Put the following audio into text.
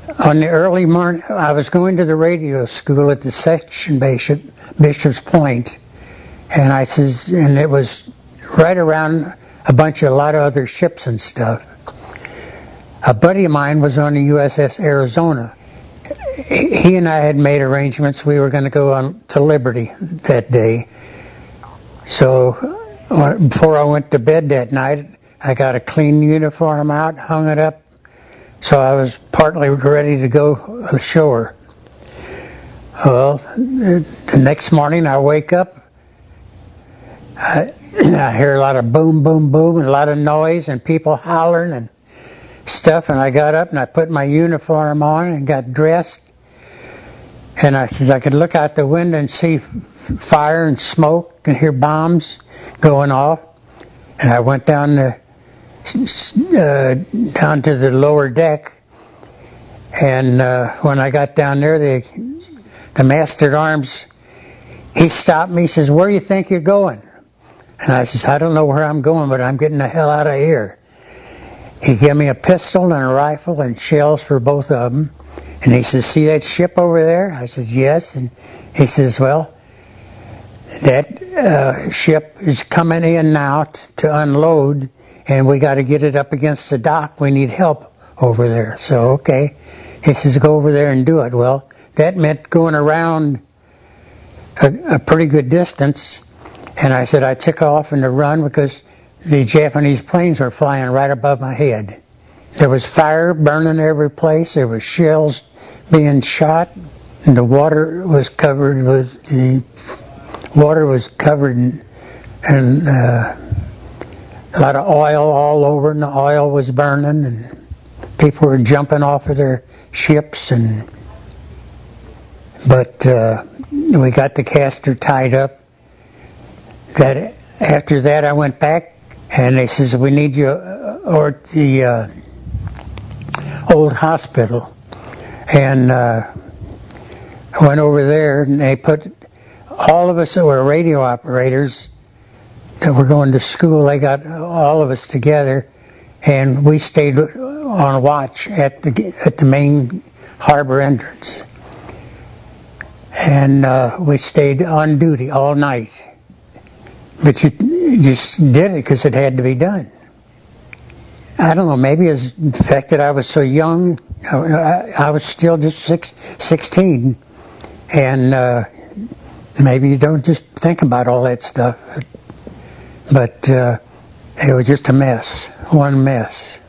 On the early morning, I was going to the radio school at the section Bishop's Point, and I says, and it was right around a lot of other ships and stuff. A buddy of mine was on the USS Arizona. He and I had made arrangements. We were going to go on to Liberty that day. So before I went to bed that night, I got a clean uniform out, hung it up, so I was partly ready to go ashore. Well, the next morning I wake up, I hear a lot of boom, boom, boom, and a lot of noise and people hollering and stuff, and I got up and I put my uniform on and got dressed, and I said I could look out the window and see fire and smoke and hear bombs going off, and I went down to the lower deck, and when I got down there, the master at arms, he stopped me. He says, "Where do you think you're going?" And I says, "I don't know where I'm going, but I'm getting the hell out of here." He gave me a pistol and a rifle and shells for both of them, and he says, "See that ship over there?" I says, "Yes." And he says, "Well, that ship is coming in now to unload, and we got to get it up against the dock. We need help over there." So, okay. He says, "Go over there and do it." Well, that meant going around a pretty good distance, and I said I took off in the run because the Japanese planes were flying right above my head. There was fire burning every place. There was shells being shot, and the water was covered in a lot of oil all over, and the oil was burning, and people were jumping off of their ships. But we got the caster tied up. After that, I went back, and they says, "We need you or at the old hospital." And I went over there, and they put all of us that were radio operators that were going to school. They got all of us together, and we stayed on watch at the main harbor entrance. And we stayed on duty all night. But you just did it because it had to be done. I don't know, maybe it's the fact that I was so young. I was still just 16. And maybe you don't just think about all that stuff. But it was just a mess, one mess.